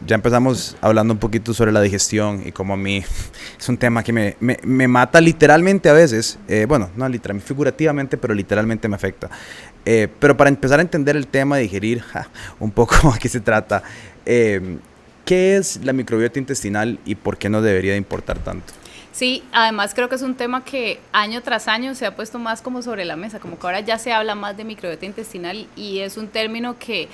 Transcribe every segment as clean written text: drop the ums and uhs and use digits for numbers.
ya empezamos hablando un poquito sobre la digestión y cómo a mí es un tema que me mata literalmente a veces. Bueno, no literalmente, figurativamente, pero literalmente me afecta. Pero para empezar a entender el tema de digerir, un poco a qué se trata, ¿qué es la microbiota intestinal y por qué no debería de importar tanto? Sí, además creo que es un tema que año tras año se ha puesto más como sobre la mesa, como que ahora ya se habla más de microbiota intestinal y es un término que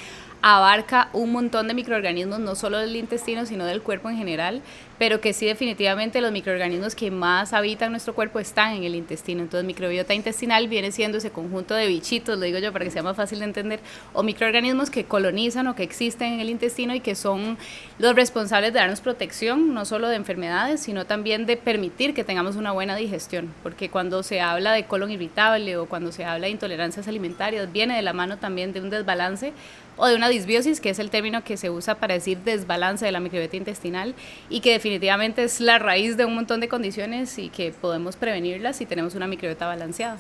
abarca un montón de microorganismos, no solo del intestino, sino del cuerpo en general, pero que sí definitivamente los microorganismos que más habitan nuestro cuerpo están en el intestino. Entonces microbiota intestinal viene siendo ese conjunto de bichitos, lo digo yo para que sea más fácil de entender, o microorganismos que colonizan o que existen en el intestino y que son los responsables de darnos protección, no solo de enfermedades, sino también de permitir que tengamos una buena digestión, porque cuando se habla de colon irritable o cuando se habla de intolerancias alimentarias, viene de la mano también de un desbalance o de una disbiosis, que es el término que se usa para decir desbalance de la microbiota intestinal y que definitivamente es la raíz de un montón de condiciones y que podemos prevenirlas si tenemos una microbiota balanceada.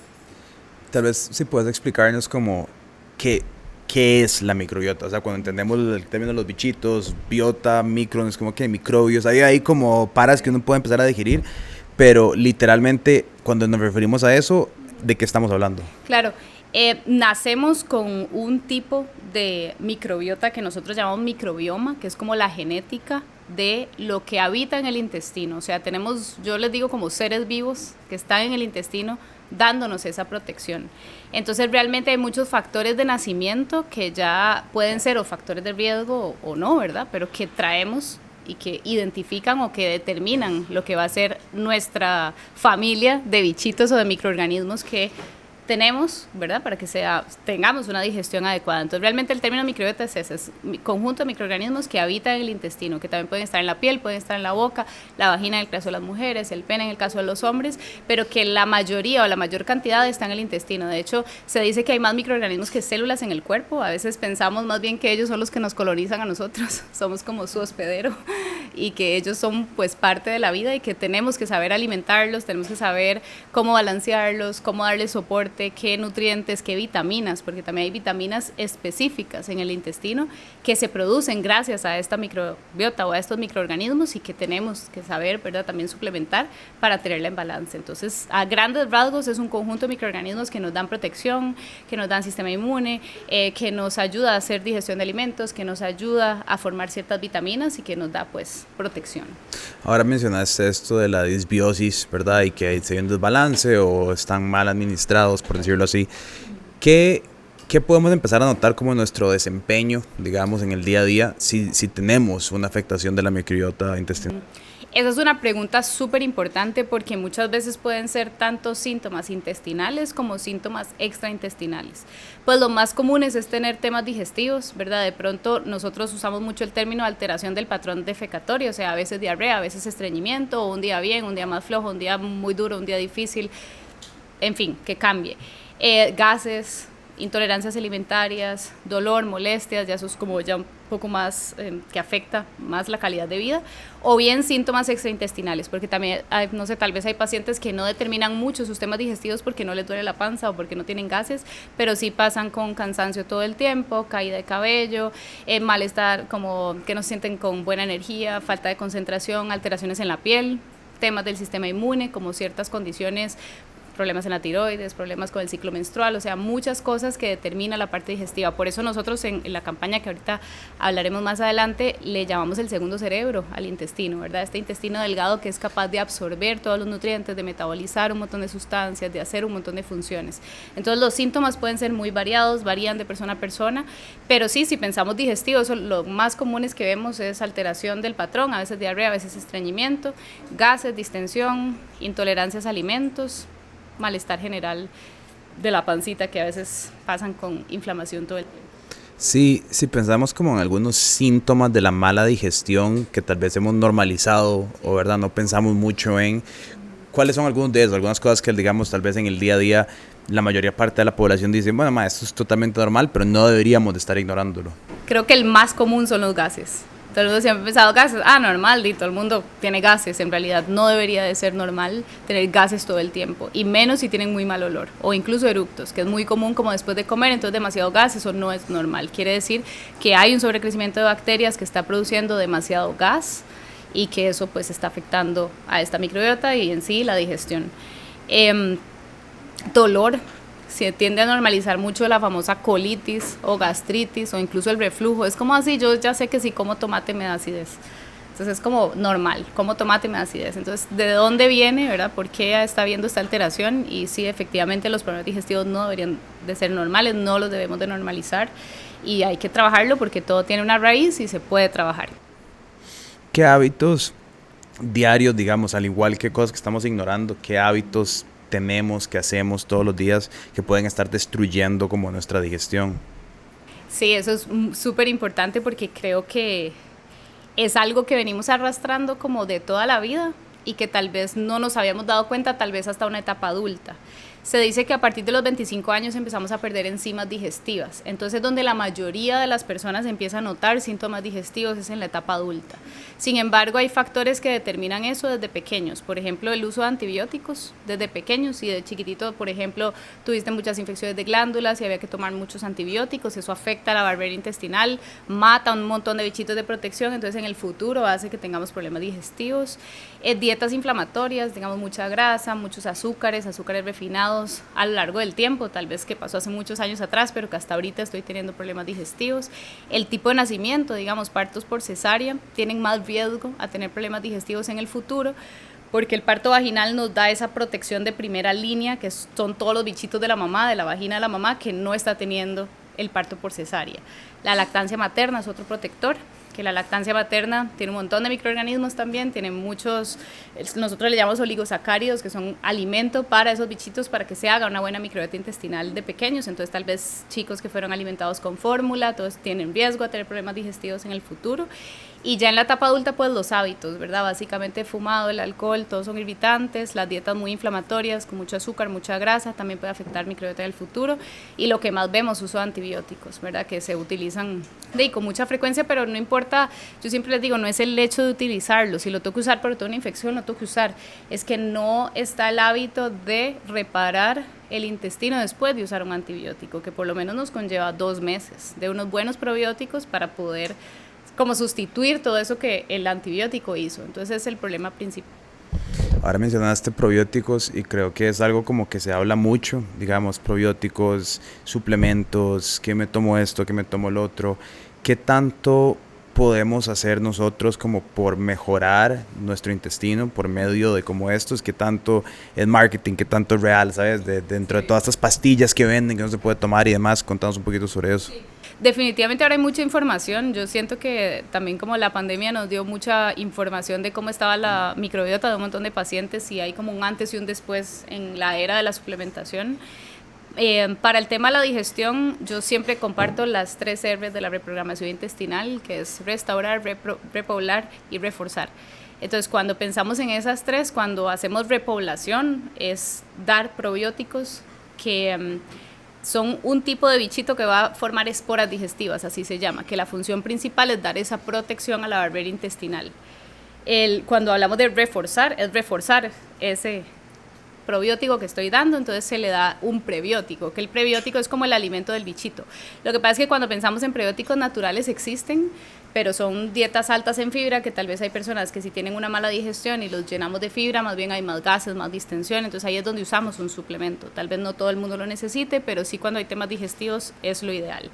Tal vez si puedes explicarnos como qué es la microbiota, o sea, cuando entendemos el término de los bichitos, biota, micron, es como que microbios, hay como paras que uno puede empezar a digerir, pero literalmente cuando nos referimos a eso, ¿de qué estamos hablando? Claro. Nacemos con un tipo de microbiota que nosotros llamamos microbioma, que es como la genética de lo que habita en el intestino. O sea, tenemos, yo les digo, como seres vivos que están en el intestino dándonos esa protección. Entonces realmente hay muchos factores de nacimiento que ya pueden ser o factores de riesgo o no, ¿verdad? Pero que traemos y que identifican o que determinan lo que va a ser nuestra familia de bichitos o de microorganismos que tenemos, ¿verdad? Para que tengamos una digestión adecuada. Entonces, realmente el término microbiota es ese, es conjunto de microorganismos que habitan en el intestino, que también pueden estar en la piel, pueden estar en la boca, la vagina en el caso de las mujeres, el pene en el caso de los hombres, pero que la mayoría o la mayor cantidad está en el intestino. De hecho, se dice que hay más microorganismos que células en el cuerpo. A veces pensamos más bien que ellos son los que nos colonizan a nosotros, somos como su hospedero y que ellos son pues parte de la vida y que tenemos que saber alimentarlos, tenemos que saber cómo balancearlos, cómo darles soporte, qué nutrientes, qué vitaminas, porque también hay vitaminas específicas en el intestino que se producen gracias a esta microbiota o a estos microorganismos y que tenemos que saber, ¿verdad?, también suplementar para tenerla en balance. Entonces, a grandes rasgos es un conjunto de microorganismos que nos dan protección, que nos dan sistema inmune, que nos ayuda a hacer digestión de alimentos, que nos ayuda a formar ciertas vitaminas y que nos da pues protección. Ahora mencionaste esto de la disbiosis, ¿verdad? Y que hay un desbalance o están mal administrados, por decirlo así. ¿Qué podemos empezar a notar como nuestro desempeño, digamos, en el día a día si tenemos una afectación de la microbiota intestinal? Esa es una pregunta súper importante porque muchas veces pueden ser tanto síntomas intestinales como síntomas extraintestinales. Pues lo más común es tener temas digestivos, ¿verdad? De pronto nosotros usamos mucho el término alteración del patrón defecatorio, o sea, a veces diarrea, a veces estreñimiento, o un día bien, un día más flojo, un día muy duro, un día difícil, en fin, que cambie. Gases, intolerancias alimentarias, dolor, molestias, ya eso es como ya un poco más que afecta más la calidad de vida, o bien síntomas extraintestinales, porque también, no sé, tal vez hay pacientes que no determinan mucho sus temas digestivos porque no les duele la panza o porque no tienen gases, pero sí pasan con cansancio todo el tiempo, caída de cabello, malestar, como que no se sienten con buena energía, falta de concentración, alteraciones en la piel, temas del sistema inmune, como ciertas condiciones, problemas en la tiroides, problemas con el ciclo menstrual, o sea, muchas cosas que determina la parte digestiva. Por eso nosotros en la campaña que ahorita hablaremos más adelante, le llamamos el segundo cerebro al intestino, ¿verdad? Este intestino delgado que es capaz de absorber todos los nutrientes, de metabolizar un montón de sustancias, de hacer un montón de funciones. Entonces los síntomas pueden ser muy variados, varían de persona a persona, pero sí, si pensamos digestivo, eso, lo más comunes que vemos es alteración del patrón, a veces diarrea, a veces estreñimiento, gases, distensión, intolerancias a alimentos, malestar general de la pancita que a veces pasan con inflamación todo el tiempo. Sí, si pensamos como en algunos síntomas de la mala digestión que tal vez hemos normalizado o verdad no pensamos mucho en, ¿cuáles son algunos de esos? Algunas cosas que digamos tal vez en el día a día la mayoría parte de la población dice, bueno, ma, esto es totalmente normal, pero no deberíamos de estar ignorándolo. Creo que el más común son los gases. Todo el mundo siempre ha pensado gases, normal, y todo el mundo tiene gases. En realidad no debería de ser normal tener gases todo el tiempo, y menos si tienen muy mal olor, o incluso eructos, que es muy común como después de comer, entonces demasiado gas, eso no es normal. Quiere decir que hay un sobrecrecimiento de bacterias que está produciendo demasiado gas, y que eso pues está afectando a esta microbiota y en sí la digestión. Dolor. Se tiende a normalizar mucho la famosa colitis o gastritis o incluso el reflujo. Es como así, yo ya sé que si como tomate me da acidez. Entonces es como normal, como tomate me da acidez. Entonces, ¿de dónde viene, verdad? ¿Por qué está habiendo esta alteración? Y sí, efectivamente los problemas digestivos no deberían de ser normales, no los debemos de normalizar. Y hay que trabajarlo porque todo tiene una raíz y se puede trabajar. ¿Qué hábitos diarios, digamos, al igual que cosas que estamos ignorando, qué hábitos tenemos, que hacemos todos los días que pueden estar destruyendo como nuestra digestión? Sí, eso es súper importante porque creo que es algo que venimos arrastrando como de toda la vida y que tal vez no nos habíamos dado cuenta, tal vez hasta una etapa adulta. Se dice que a partir de los 25 años empezamos a perder enzimas digestivas. Entonces, donde la mayoría de las personas empieza a notar síntomas digestivos es en la etapa adulta. Sin embargo, hay factores que determinan eso desde pequeños. Por ejemplo, el uso de antibióticos desde pequeños. Si de chiquitito, por ejemplo, tuviste muchas infecciones de glándulas y había que tomar muchos antibióticos, eso afecta a la barrera intestinal, mata un montón de bichitos de protección, entonces en el futuro hace que tengamos problemas digestivos. Dietas inflamatorias, digamos mucha grasa, muchos azúcares refinados a lo largo del tiempo, tal vez que pasó hace muchos años atrás, pero que hasta ahorita estoy teniendo problemas digestivos. El tipo de nacimiento, digamos, partos por cesárea, tienen más riesgo a tener problemas digestivos en el futuro, porque el parto vaginal nos da esa protección de primera línea, que son todos los bichitos de la mamá, de la vagina de la mamá, que no está teniendo el parto por cesárea. La lactancia materna es otro protector, que la lactancia materna tiene un montón de microorganismos también, tiene muchos, nosotros le llamamos oligosacáridos, que son alimento para esos bichitos para que se haga una buena microbiota intestinal de pequeños. Entonces tal vez chicos que fueron alimentados con fórmula, todos tienen riesgo a tener problemas digestivos en el futuro. Y ya en la etapa adulta, pues los hábitos, ¿verdad? Básicamente fumado, el alcohol, todos son irritantes, las dietas muy inflamatorias, con mucho azúcar, mucha grasa, también puede afectar microbiota en el futuro. Y lo que más vemos, uso de antibióticos, ¿verdad? Que se utilizan con mucha frecuencia, pero no importa, yo siempre les digo, no es el hecho de utilizarlo, si lo tengo que usar pero tengo una infección, lo tengo que usar. Es que no está el hábito de reparar el intestino después de usar un antibiótico, que por lo menos nos conlleva 2 meses de unos buenos probióticos para poder como sustituir todo eso que el antibiótico hizo. Entonces es el problema principal. Ahora mencionaste probióticos y creo que es algo como que se habla mucho, digamos, probióticos, suplementos, que me tomo esto, que me tomo lo otro. ¿Qué tanto podemos hacer nosotros como por mejorar nuestro intestino por medio de como estos? ¿Qué tanto es marketing, qué tanto es real, sabes? Dentro de todas estas pastillas que venden, que no se puede tomar y demás, contanos un poquito sobre eso. Sí. Definitivamente ahora hay mucha información. Yo siento que también como la pandemia nos dio mucha información de cómo estaba la microbiota de un montón de pacientes y hay como un antes y un después en la era de la suplementación. Para el tema de la digestión, yo siempre comparto las 3 R's de la reprogramación intestinal, que es restaurar, repoblar y reforzar. Entonces, cuando pensamos en esas 3, cuando hacemos repoblación, es dar probióticos que son un tipo de bichito que va a formar esporas digestivas, así se llama, que la función principal es dar esa protección a la barrera intestinal. Cuando hablamos de reforzar, es reforzar ese probiótico que estoy dando, entonces se le da un prebiótico, que el prebiótico es como el alimento del bichito. Lo que pasa es que cuando pensamos en prebióticos naturales existen, pero son dietas altas en fibra, que tal vez hay personas que si tienen una mala digestión y los llenamos de fibra, más bien hay más gases, más distensión, entonces ahí es donde usamos un suplemento. Tal vez no todo el mundo lo necesite, pero sí cuando hay temas digestivos es lo ideal.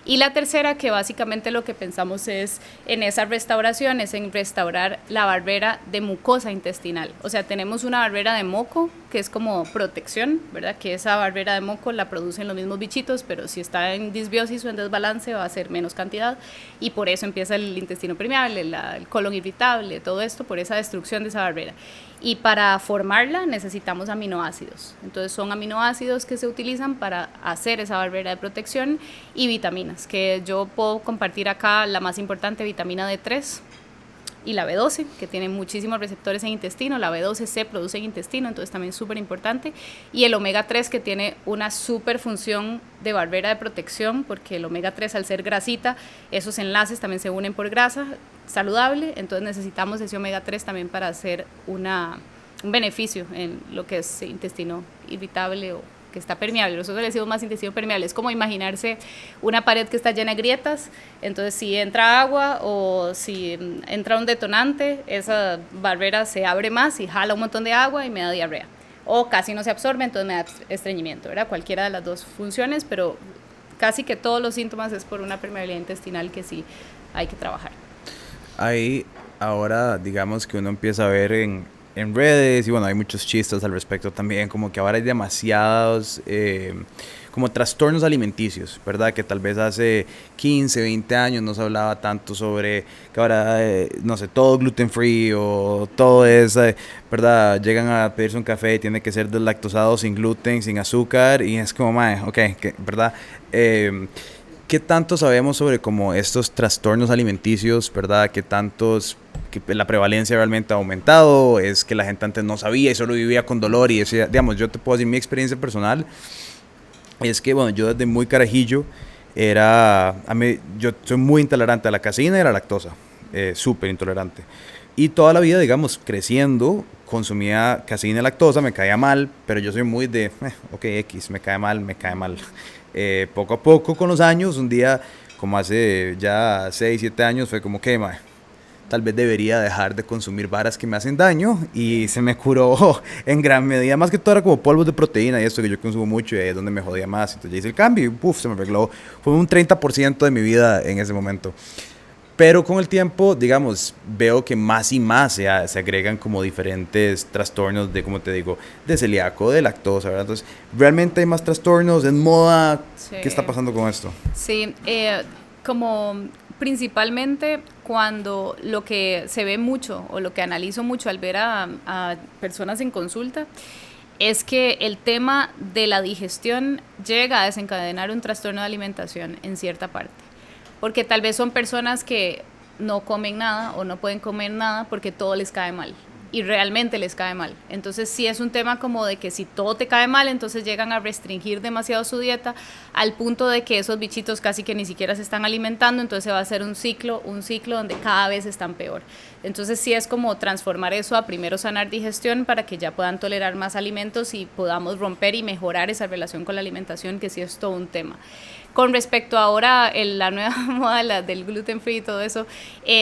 Y la tercera, que básicamente lo que pensamos es en esa restauración, es en restaurar la barrera de mucosa intestinal. O sea, tenemos una barrera de moco, que es como protección, ¿verdad? Que esa barrera de moco la producen los mismos bichitos, pero si está en disbiosis o en desbalance va a ser menos cantidad, y por eso empieza el intestino permeable, el colon irritable, todo esto por esa destrucción de esa barrera. Y para formarla necesitamos aminoácidos. Entonces son aminoácidos que se utilizan para hacer esa barrera de protección y vitaminas, que yo puedo compartir acá la más importante, vitamina D3. y la B12, que tiene muchísimos receptores en intestino. La B12 se produce en intestino, entonces también es súper importante. Y el omega 3, que tiene una súper función de barrera de protección, porque el omega 3, al ser grasita, esos enlaces también se unen por grasa saludable, entonces necesitamos ese omega 3 también para hacer un beneficio en lo que es intestino irritable o que está permeable. Nosotros le decimos más intestino permeable, es como imaginarse una pared que está llena de grietas, entonces si entra agua o si entra un detonante, esa barrera se abre más y jala un montón de agua y me da diarrea, o casi no se absorbe, entonces me da estreñimiento, ¿verdad? Cualquiera de las dos funciones, pero casi que todos los síntomas es por una permeabilidad intestinal que sí hay que trabajar. Ahí ahora digamos que uno empieza a ver en redes y bueno, hay muchos chistes al respecto también, como que ahora hay demasiados como trastornos alimenticios, ¿verdad? Que tal vez hace 15, 20 años no se hablaba tanto sobre que ahora, no sé, todo gluten free o todo eso, ¿verdad? Llegan a pedirse un café y tiene que ser deslactosado, sin gluten, sin azúcar y es como, mae, ok, ¿verdad? ¿Qué tanto sabemos sobre como estos trastornos alimenticios, verdad? ¿Qué tantos, que la prevalencia realmente ha aumentado? Es que la gente antes no sabía y solo vivía con dolor y decía, digamos, yo te puedo decir mi experiencia personal, es que, bueno, yo desde muy carajillo yo soy muy intolerante a la caseína y a la lactosa, súper intolerante. Y toda la vida, digamos, creciendo, consumía caseína y lactosa, me caía mal, pero yo soy muy de, ok, X, me cae mal, me cae mal. Poco a poco, con los años, un día, como hace ya 6, 7 años, fue como que, tal vez debería dejar de consumir varas que me hacen daño y se me curó en gran medida. Más que todo era como polvos de proteína y esto que yo consumo mucho y ahí es donde me jodía más. Entonces ya hice el cambio y se me arregló. Fue un 30% de mi vida en ese momento. Pero con el tiempo, digamos, veo que más y más se agregan como diferentes trastornos de, como te digo, de celíaco, de lactosa, ¿verdad? Entonces, ¿realmente hay más trastornos en moda? Sí. ¿Qué está pasando con esto? Sí, como principalmente cuando lo que se ve mucho o lo que analizo mucho al ver a personas en consulta es que el tema de la digestión llega a desencadenar un trastorno de alimentación en cierta parte. Porque tal vez son personas que no comen nada o no pueden comer nada porque todo les cae mal y realmente les cae mal. Entonces sí es un tema como de que si todo te cae mal, entonces llegan a restringir demasiado su dieta al punto de que esos bichitos casi que ni siquiera se están alimentando, entonces se va a hacer un ciclo donde cada vez están peor. Entonces sí es como transformar eso a primero sanar digestión para que ya puedan tolerar más alimentos y podamos romper y mejorar esa relación con la alimentación, que sí es todo un tema. Con respecto ahora la nueva moda del gluten free y todo eso,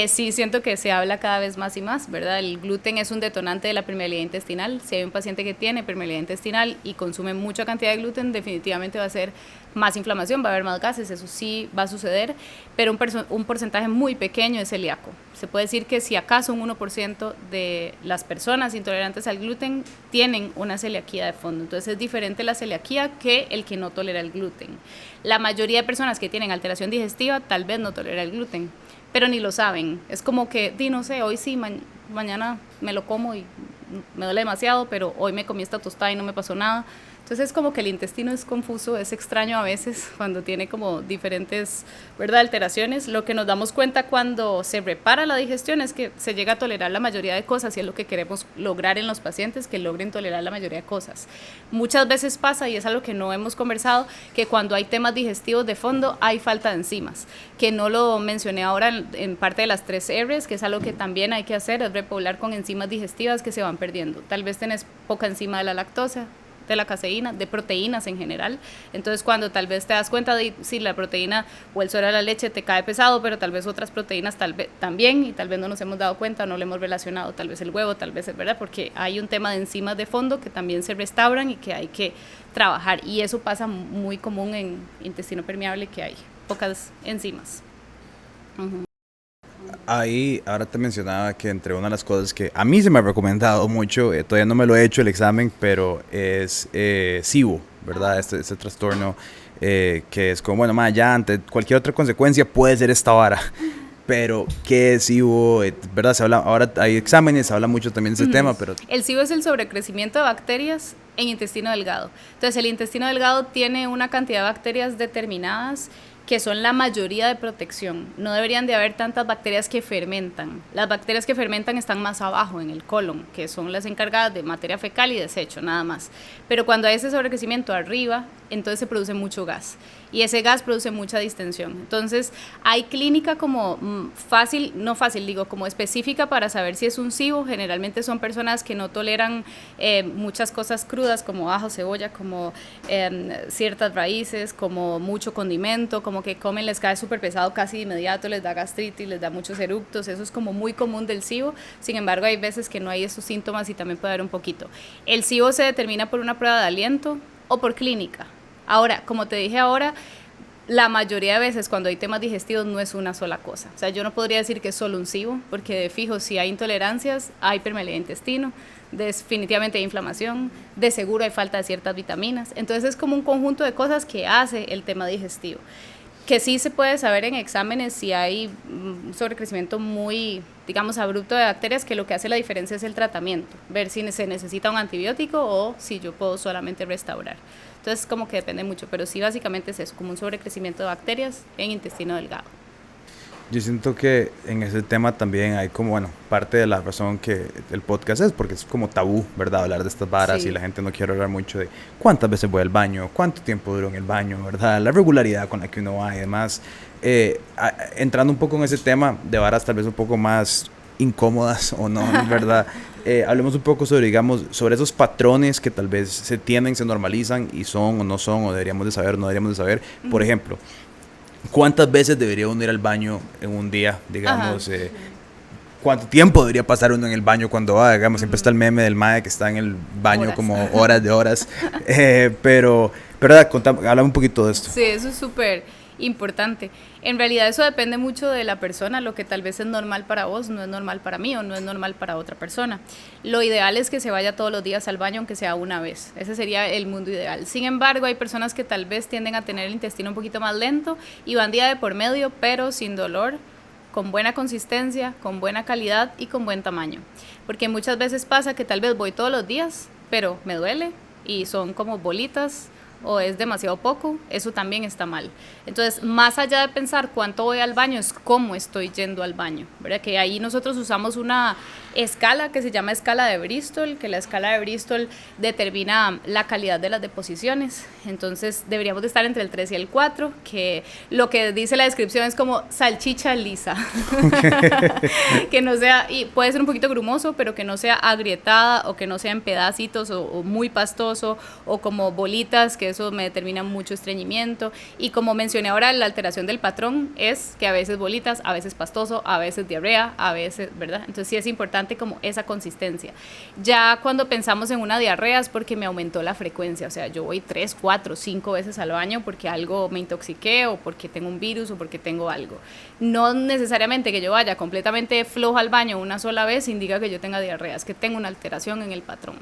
sí siento que se habla cada vez más y más, ¿verdad? El gluten es un detonante de la permeabilidad intestinal. Si hay un paciente que tiene permeabilidad intestinal y consume mucha cantidad de gluten, definitivamente va a ser más inflamación, va a haber más gases, eso sí va a suceder, pero un porcentaje muy pequeño es celíaco. Se puede decir que si acaso un 1% de las personas intolerantes al gluten tienen una celiaquía de fondo, entonces es diferente la celiaquía que el que no tolera el gluten. La mayoría de personas que tienen alteración digestiva tal vez no tolera el gluten, pero ni lo saben. Es como que, no sé, hoy sí, mañana me lo como y me duele demasiado, pero hoy me comí esta tostada y no me pasó nada. Entonces es como que el intestino es confuso, es extraño a veces cuando tiene como diferentes, ¿verdad?, alteraciones. Lo que nos damos cuenta cuando se repara la digestión es que se llega a tolerar la mayoría de cosas y es lo que queremos lograr en los pacientes, que logren tolerar la mayoría de cosas. Muchas veces pasa, y es algo que no hemos conversado, que cuando hay temas digestivos de fondo hay falta de enzimas, que no lo mencioné ahora en parte de las 3 R's, que es algo que también hay que hacer, es repoblar con enzimas digestivas que se van perdiendo. Tal vez tenés poca enzima de la lactosa, de la caseína, de proteínas en general. Entonces cuando tal vez te das cuenta de si la proteína o el suero de la leche te cae pesado, pero tal vez otras proteínas tal vez también, y tal vez no nos hemos dado cuenta, no lo hemos relacionado, tal vez el huevo, tal vez es verdad, porque hay un tema de enzimas de fondo que también se restauran y que hay que trabajar, y eso pasa muy común en intestino permeable, que hay pocas enzimas. Uh-huh. Ahí, ahora te mencionaba que entre una de las cosas que a mí se me ha recomendado mucho, todavía no me lo he hecho el examen, pero es SIBO, ¿verdad? Este trastorno que es como, bueno, ya ante cualquier otra consecuencia puede ser esta vara. Pero, ¿qué es SIBO? ¿Verdad? Se habla, ahora hay exámenes, se habla mucho también de ese tema, pero... El SIBO es el sobrecrecimiento de bacterias en intestino delgado. Entonces, el intestino delgado tiene una cantidad de bacterias determinadas que son la mayoría de protección. No deberían de haber tantas bacterias que fermentan. Las bacterias que fermentan están más abajo, en el colon, que son las encargadas de materia fecal y desecho, nada más. Pero cuando hay ese sobrecrecimiento arriba, entonces se produce mucho gas. Y ese gas produce mucha distensión. Entonces, hay clínica como fácil, no fácil, digo, como específica para saber si es un SIBO. Generalmente son personas que no toleran muchas cosas crudas, como ajo, cebolla, como ciertas raíces, como mucho condimento, como que comen, les cae súper pesado casi de inmediato, les da gastritis, les da muchos eructos. Eso es como muy común del SIBO. Sin embargo, hay veces que no hay esos síntomas y también puede haber un poquito. El SIBO se determina por una prueba de aliento o por clínica. Ahora, como te dije ahora, la mayoría de veces cuando hay temas digestivos no es una sola cosa. O sea, yo no podría decir que es solo un SIBO, porque de fijo, si hay intolerancias, hay permeabilidad de intestino, definitivamente hay inflamación, de seguro hay falta de ciertas vitaminas. Entonces es como un conjunto de cosas que hace el tema digestivo. Que sí se puede saber en exámenes si hay un sobrecrecimiento muy, digamos, abrupto de bacterias, que lo que hace la diferencia es el tratamiento, ver si se necesita un antibiótico o si yo puedo solamente restaurar. Entonces como que depende mucho, pero sí básicamente es eso, como un sobrecrecimiento de bacterias en intestino delgado. Yo siento que en ese tema también hay como, bueno, parte de la razón que el podcast es porque es como tabú, ¿verdad? Hablar de estas varas y la gente no quiere hablar mucho de cuántas veces voy al baño, cuánto tiempo duro en el baño, ¿verdad? La regularidad con la que uno va y demás. Entrando un poco en ese tema de varas tal vez un poco más incómodas o no, ¿verdad? Hablemos un poco sobre, digamos, sobre esos patrones que tal vez se tienden, se normalizan y son o no son, o deberíamos de saber o no deberíamos de saber. Por ejemplo, ¿cuántas veces debería uno ir al baño en un día? Digamos, ¿cuánto tiempo debería pasar uno en el baño cuando va? Digamos, siempre está el meme del mae que está en el baño horas. Como horas de horas. Pero háblame un poquito de esto. Sí, eso es súper importante. En realidad eso depende mucho de la persona. Lo que tal vez es normal para vos no es normal para mí o no es normal para otra persona. Lo ideal es que se vaya todos los días al baño, aunque sea una vez. Ese sería el mundo ideal. Sin embargo, hay personas que tal vez tienden a tener el intestino un poquito más lento y van día de por medio, pero sin dolor, con buena consistencia, con buena calidad y con buen tamaño. Porque muchas veces pasa que tal vez voy todos los días, pero me duele y son como bolitas o es demasiado poco, eso también está mal. Entonces, más allá de pensar cuánto voy al baño, es cómo estoy yendo al baño, ¿verdad? Que ahí nosotros usamos una escala que se llama escala de Bristol, que la escala de Bristol determina la calidad de las deposiciones. Entonces, deberíamos de estar entre el 3 y el 4, que lo que dice la descripción es como salchicha lisa. Que no sea, y puede ser un poquito grumoso, pero que no sea agrietada o que no sea en pedacitos o muy pastoso o como bolitas, que eso me determina mucho estreñimiento. Y como mencioné ahora, la alteración del patrón es que a veces bolitas, a veces pastoso, a veces diarrea, a veces, ¿verdad? Entonces sí es importante como esa consistencia. Ya cuando pensamos en una diarrea es porque me aumentó la frecuencia, o sea, yo voy 3, 4, 5 veces al baño porque algo me intoxiqué o porque tengo un virus o porque tengo algo. No necesariamente que yo vaya completamente flojo al baño una sola vez indica que yo tenga diarrea, es que tengo una alteración en el patrón.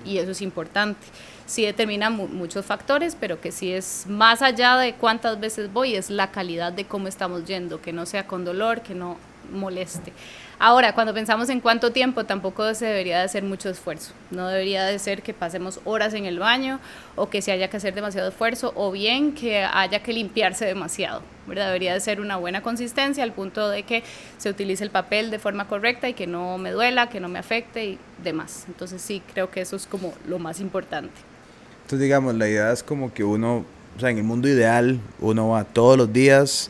Y eso es importante. Sí determina muchos factores, pero que sí es más allá de cuántas veces voy, es la calidad de cómo estamos yendo, que no sea con dolor, que no moleste. Ahora, cuando pensamos en cuánto tiempo, tampoco se debería de hacer mucho esfuerzo. No debería de ser que pasemos horas en el baño o que se haya que hacer demasiado esfuerzo o bien que haya que limpiarse demasiado, ¿verdad? Debería de ser una buena consistencia al punto de que se utilice el papel de forma correcta y que no me duela, que no me afecte y demás. Entonces sí, creo que eso es como lo más importante. Entonces, digamos, la idea es como que uno, o sea, en el mundo ideal, uno va todos los días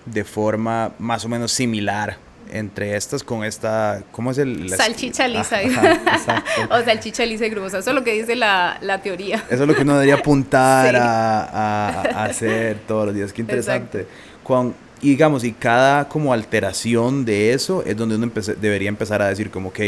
de forma más o menos similar entre estas con esta, ¿cómo es el? Salchicha lisa. O salchicha lisa y grumosa, eso es lo que dice la teoría. Eso es lo que uno debería apuntar sí. a hacer todos los días, qué interesante. Y digamos, y cada como alteración de eso es donde uno debería empezar a decir como, ok,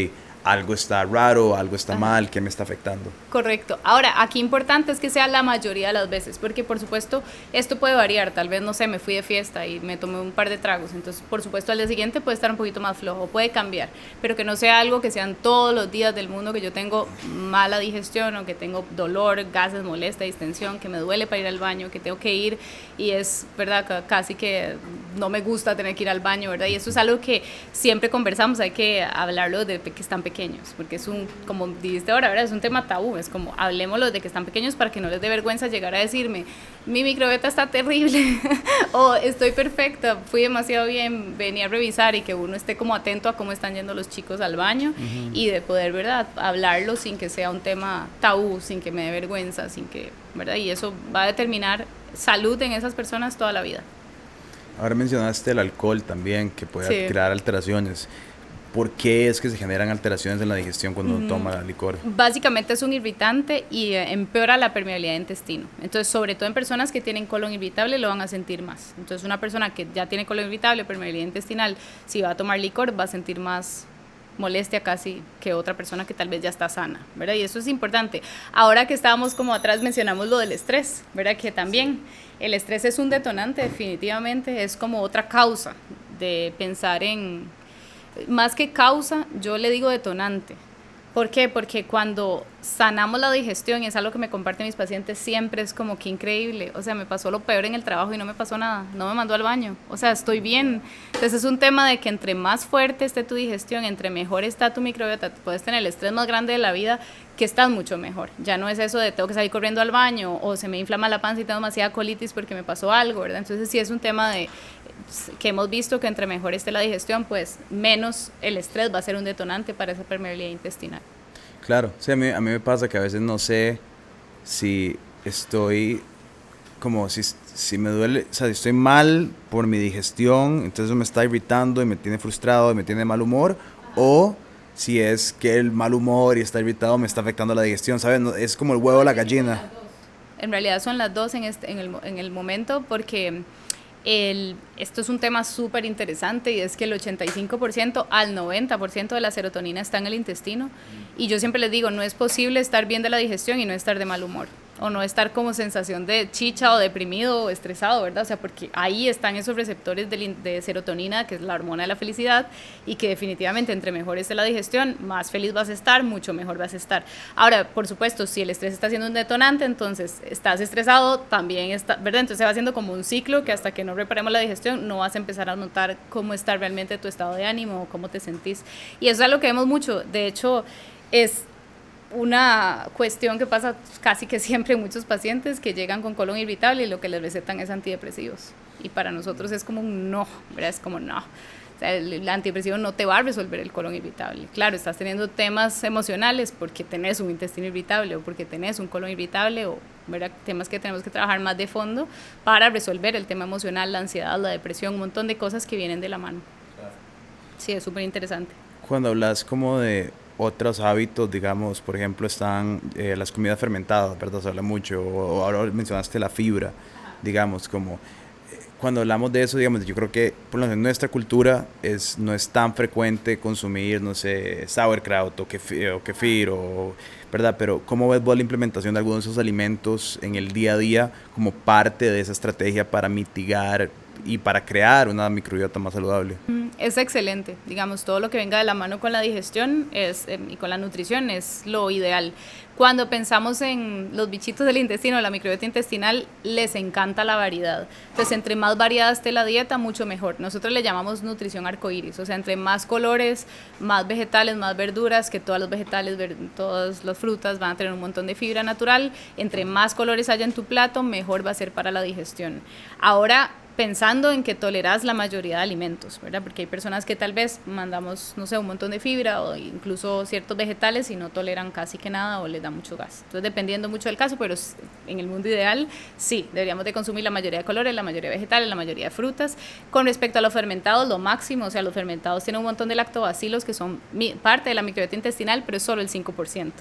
algo está raro, algo está mal, ¿qué me está afectando? Correcto. Ahora, aquí importante es que sea la mayoría de las veces, porque por supuesto esto puede variar, tal vez, no sé, me fui de fiesta y me tomé un par de tragos, entonces por supuesto al día siguiente puede estar un poquito más flojo, puede cambiar, pero que no sea algo que sean todos los días del mundo que yo tengo mala digestión o que tengo dolor, gases, molestia, distensión, que me duele para ir al baño, que tengo que ir y es, ¿verdad? Casi que no me gusta tener que ir al baño, ¿verdad? Y eso es algo que siempre conversamos, hay que hablarlo de que están pequeños, pequeños, porque es un, como dijiste ahora, ¿verdad? Es un tema tabú, es como hablemoslo de que están pequeños para que no les dé vergüenza llegar a decirme, mi microbiota está terrible, o estoy perfecta, fui demasiado bien, venía a revisar, y que uno esté como atento a cómo están yendo los chicos al baño, y de poder, ¿verdad?, hablarlo sin que sea un tema tabú, sin que me dé vergüenza, sin que, ¿verdad? Y eso va a determinar salud en esas personas toda la vida. Ahora mencionaste el alcohol también, que puede crear alteraciones. ¿Por qué es que se generan alteraciones en la digestión cuando uno toma licor? Básicamente es un irritante y empeora la permeabilidad de intestino. Entonces, sobre todo en personas que tienen colon irritable, lo van a sentir más. Entonces, una persona que ya tiene colon irritable, permeabilidad intestinal, si va a tomar licor, va a sentir más molestia casi que otra persona que tal vez ya está sana, ¿verdad? Y eso es importante. Ahora que estábamos como atrás, mencionamos lo del estrés, ¿verdad? Que también el estrés es un detonante, definitivamente, es como otra causa de pensar en, más que causa, yo le digo detonante. ¿Por qué? Porque cuando sanamos la digestión, y es algo que me comparten mis pacientes siempre, es como que increíble, o sea, me pasó lo peor en el trabajo y no me pasó nada, no me mandó al baño, o sea, estoy bien. Entonces es un tema de que entre más fuerte esté tu digestión, entre mejor está tu microbiota, puedes tener el estrés más grande de la vida, que estás mucho mejor. Ya no es eso de tengo que salir corriendo al baño, o se me inflama la panza y tengo demasiada colitis porque me pasó algo, ¿verdad? Entonces sí es un tema de que hemos visto que entre mejor esté la digestión, pues menos el estrés va a ser un detonante para esa permeabilidad intestinal. Claro, sí, a mí me pasa que a veces no sé si estoy como si me duele, o sea, si estoy mal por mi digestión, entonces eso me está irritando y me tiene frustrado y me tiene de mal humor, o si es que el mal humor y está irritado me está afectando la digestión, ¿sabes? No, es como el huevo o la gallina. En realidad son las dos en el momento, porque esto es un tema súper interesante, y es que el 85% al 90% de la serotonina está en el intestino, y yo siempre les digo, no es posible estar bien de la digestión y no estar de mal humor, o no estar como sensación de chicha o deprimido o estresado, ¿verdad? O sea, porque ahí están esos receptores de serotonina, que es la hormona de la felicidad, y que definitivamente entre mejor esté la digestión, más feliz vas a estar, mucho mejor vas a estar. Ahora, por supuesto, si el estrés está siendo un detonante, entonces estás estresado, también está, ¿verdad? Entonces se va haciendo como un ciclo que hasta que no reparemos la digestión, no vas a empezar a notar cómo está realmente tu estado de ánimo o cómo te sentís. Y eso es algo que vemos mucho. De hecho, es una cuestión que pasa casi que siempre en muchos pacientes que llegan con colon irritable y lo que les recetan es antidepresivos. Y para nosotros es como un no, ¿verdad? Es como no. O sea, el antidepresivo no te va a resolver el colon irritable. Claro, estás teniendo temas emocionales porque tenés un intestino irritable o porque tenés un colon irritable, o, ¿verdad?, temas que tenemos que trabajar más de fondo para resolver el tema emocional, la ansiedad, la depresión, un montón de cosas que vienen de la mano. Sí, es súper interesante. Cuando hablas como de otros hábitos, digamos, por ejemplo, están las comidas fermentadas, ¿verdad? Se habla mucho, o ahora mencionaste la fibra, digamos, como cuando hablamos de eso, digamos, yo creo que por lo menos en nuestra cultura no es tan frecuente consumir, no sé, sauerkraut o kefir, ¿verdad? Pero ¿cómo ves vos la implementación de algunos de esos alimentos en el día a día como parte de esa estrategia para mitigar y para crear una microbiota más saludable? Es excelente, digamos, todo lo que venga de la mano con la digestión y con la nutrición es lo ideal. Cuando pensamos en los bichitos del intestino, la microbiota intestinal, les encanta la variedad. Entonces, entre más variada esté la dieta, mucho mejor. Nosotros le llamamos nutrición arcoíris, o sea, entre más colores, más vegetales, más verduras, que todos los vegetales, todas las frutas van a tener un montón de fibra natural. Entre más colores haya en tu plato, mejor va a ser para la digestión. Ahora, pensando en que toleras la mayoría de alimentos, ¿verdad? Porque hay personas que tal vez mandamos, no sé, un montón de fibra o incluso ciertos vegetales y no toleran casi que nada o les da mucho gas. Entonces, dependiendo mucho del caso, pero en el mundo ideal, sí, deberíamos de consumir la mayoría de colores, la mayoría de vegetales, la mayoría de frutas. Con respecto a los fermentados, lo máximo, o sea, los fermentados tienen un montón de lactobacilos que son parte de la microbiota intestinal, pero es solo el 5%.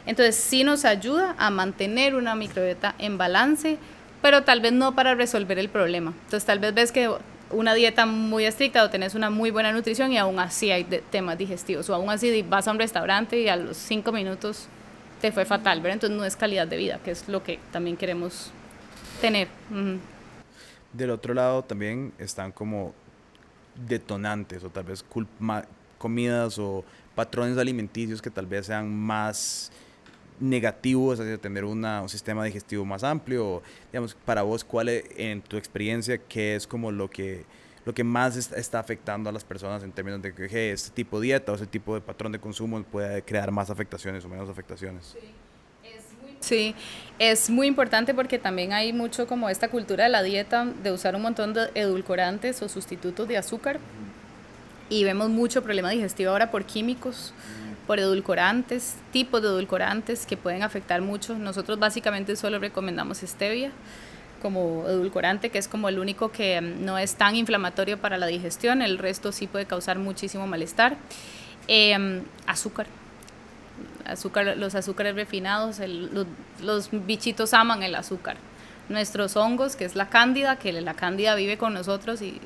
Entonces, sí nos ayuda a mantener una microbiota en balance, pero tal vez no para resolver el problema. Entonces, tal vez ves que una dieta muy estricta o tenés una muy buena nutrición y aún así hay temas digestivos, o aún así vas a un restaurante y a los 5 minutos te fue fatal, ¿verdad? Entonces no es calidad de vida, que es lo que también queremos tener. Del otro lado también están como detonantes o tal vez comidas o patrones alimenticios que tal vez sean más negativos hacia tener un sistema digestivo más amplio. Digamos, para vos, ¿cuál es, en tu experiencia, qué es como lo que lo que más está afectando a las personas en términos de que este tipo de dieta o ese tipo de patrón de consumo puede crear más afectaciones o menos afectaciones. Sí, es muy importante porque también hay mucho como esta cultura de la dieta de usar un montón de edulcorantes o sustitutos de azúcar y vemos mucho problema digestivo ahora por químicos, por edulcorantes, tipos de edulcorantes que pueden afectar mucho. Nosotros básicamente solo recomendamos stevia como edulcorante, que es como el único que no es tan inflamatorio para la digestión, el resto sí puede causar muchísimo malestar. Azúcar, los azúcares refinados, los bichitos aman el azúcar. Nuestros hongos, que es la cándida, que la cándida vive con nosotros y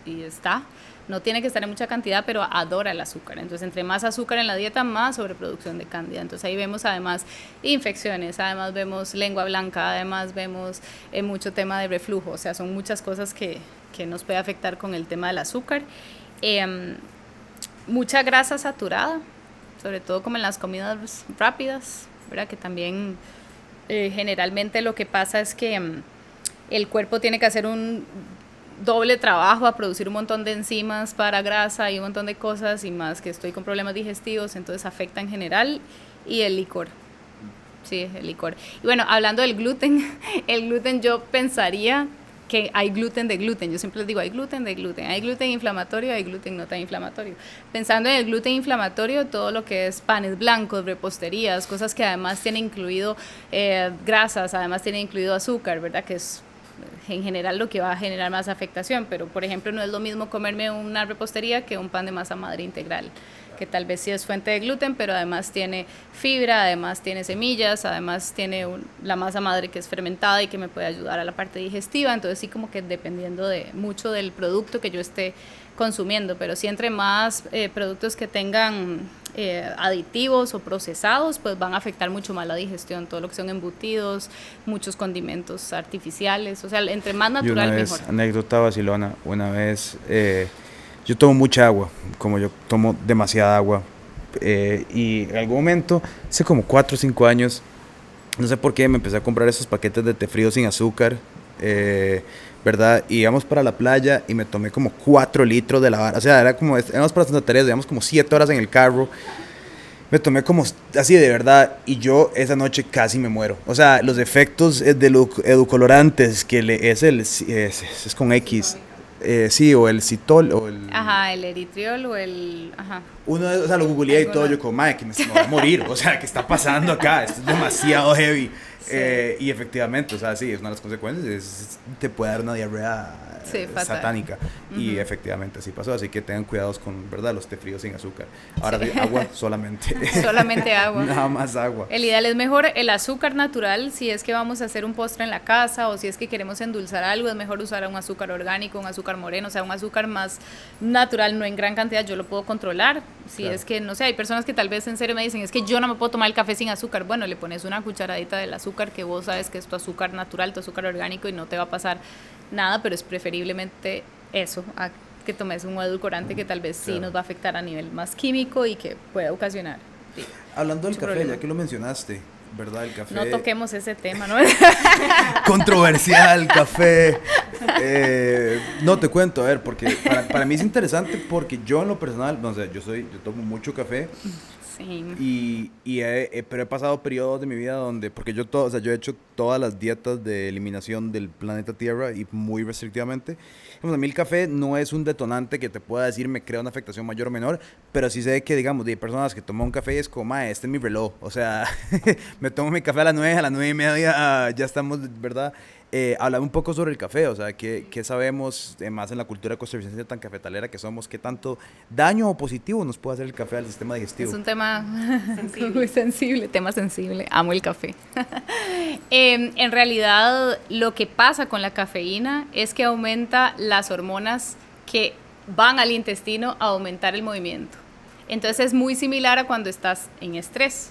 no tiene que estar en mucha cantidad, pero adora el azúcar. Entonces, entre más azúcar en la dieta, más sobreproducción de cándida. Entonces, ahí vemos además infecciones, además vemos lengua blanca, además vemos mucho tema de reflujo. O sea, son muchas cosas que nos puede afectar con el tema del azúcar. Mucha grasa saturada, sobre todo como en las comidas rápidas, ¿verdad? Que también generalmente lo que pasa es que el cuerpo tiene que hacer un doble trabajo a producir un montón de enzimas para grasa y un montón de cosas, y más que estoy con problemas digestivos, entonces afecta en general. Y el licor, sí, el licor. Y bueno, hablando del gluten, el gluten yo pensaría que hay gluten de gluten. Yo siempre les digo, hay gluten de gluten. Hay gluten inflamatorio, hay gluten no tan inflamatorio. Pensando en el gluten inflamatorio, todo lo que es panes blancos, reposterías, cosas que además tienen incluido grasas, además tienen incluido azúcar, ¿verdad? Que es en general lo que va a generar más afectación. Pero, por ejemplo, no es lo mismo comerme una repostería que un pan de masa madre integral, que tal vez sí es fuente de gluten, pero además tiene fibra, además tiene semillas, además tiene la masa madre que es fermentada y que me puede ayudar a la parte digestiva. Entonces sí, como que dependiendo de mucho del producto que yo esté consumiendo, pero sí, entre más productos que tengan aditivos o procesados, pues van a afectar mucho más la digestión, todo lo que son embutidos, muchos condimentos artificiales, o sea, entre más natural mejor. Anécdota vacilona, una vez yo tomo mucha agua, como yo tomo demasiada agua, y en algún momento, hace como 4 o 5 años, no sé por qué, me empecé a comprar esos paquetes de té frío sin azúcar, ¿verdad? Y íbamos para la playa y me tomé como 4 litros de la vara, o sea, íbamos para Santa Teresa, íbamos como 7 horas en el carro, me tomé como así de verdad, y yo esa noche casi me muero. O sea, los efectos de los edulcorantes, que es con X, sí, o el citol, o el... Ajá, el eritriol o el... Ajá. O sea, lo googleé y todo, yo como, madre, que me voy a morir, o sea, ¿qué está pasando acá? Esto es demasiado heavy. Sí. Y efectivamente, o sea, sí, es una de las consecuencias, te puede dar una diarrea satánica. Y efectivamente así pasó, así que tengan cuidados con, ¿verdad?, los té fríos sin azúcar. Ahora, sí. Agua solamente. Solamente agua. Nada más agua. El ideal es mejor el azúcar natural, si es que vamos a hacer un postre en la casa o si es que queremos endulzar algo, es mejor usar un azúcar orgánico, un azúcar moreno, o sea, un azúcar más natural, no en gran cantidad, yo lo puedo controlar. Si claro. Es que, no sé, hay personas que tal vez en serio me dicen, es que yo no me puedo tomar el café sin azúcar. Bueno, le pones una cucharadita del azúcar que vos sabes que es tu azúcar natural, tu azúcar orgánico, y no te va a pasar nada, pero es preferiblemente eso, a que tomes un edulcorante que tal vez sí nos va a afectar a nivel más químico y que pueda ocasionar. Sí, hablando del café, problema. Ya que lo mencionaste, ¿verdad? El café. No toquemos ese tema, ¿no? Controversial, café. No, te cuento, a ver, porque para mí es interesante porque yo en lo personal, no sé, yo tomo mucho café. Sí. Pero he pasado periodos de mi vida donde, porque yo he hecho todas las dietas de eliminación del planeta Tierra y muy restrictivamente. Pues a mí el café no es un detonante que te pueda decir me crea una afectación mayor o menor, pero sí sé que, digamos, de personas que toman un café y es como, este es mi reloj, o sea, me tomo mi café a las 9:30, ya estamos, ¿verdad? Hablaba un poco sobre el café, o sea, ¿qué sabemos más en la cultura costarricense tan cafetalera que somos? ¿Qué tanto daño o positivo nos puede hacer el café al sistema digestivo? Es un tema muy sensible, tema sensible, amo el café. En realidad, lo que pasa con la cafeína es que aumenta las hormonas que van al intestino a aumentar el movimiento. Entonces es muy similar a cuando estás en estrés.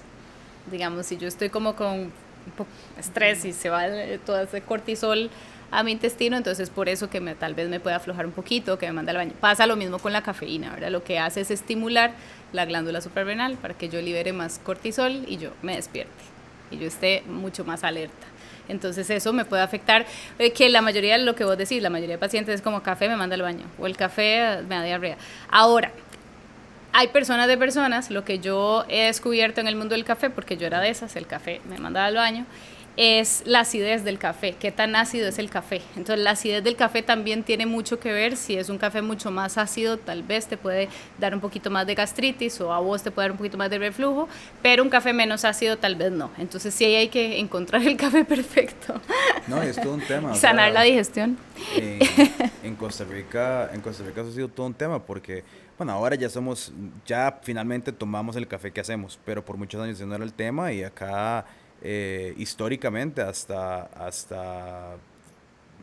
Digamos, si yo estoy como con un poco de estrés y se va todo ese cortisol a mi intestino, entonces por eso que tal vez me puede aflojar un poquito, que me manda al baño. Pasa lo mismo con la cafeína, ¿verdad? Lo que hace es estimular la glándula suprarrenal para que yo libere más cortisol y yo me despierte y yo esté mucho más alerta. Entonces eso me puede afectar, que la mayoría de lo que vos decís, la mayoría de pacientes es como café me manda al baño o el café me da diarrea. Ahora, hay personas de personas, lo que yo he descubierto en el mundo del café, porque yo era de esas, el café me mandaba al baño, es la acidez del café, qué tan ácido es el café. Entonces la acidez del café también tiene mucho que ver, si es un café mucho más ácido, tal vez te puede dar un poquito más de gastritis o a vos te puede dar un poquito más de reflujo, pero un café menos ácido tal vez no. Entonces sí hay que encontrar el café perfecto. No, es todo un tema. Sanar la digestión. En Costa Rica eso ha sido todo un tema porque, bueno, ahora ya finalmente tomamos el café que hacemos, pero por muchos años ese no era el tema y acá históricamente o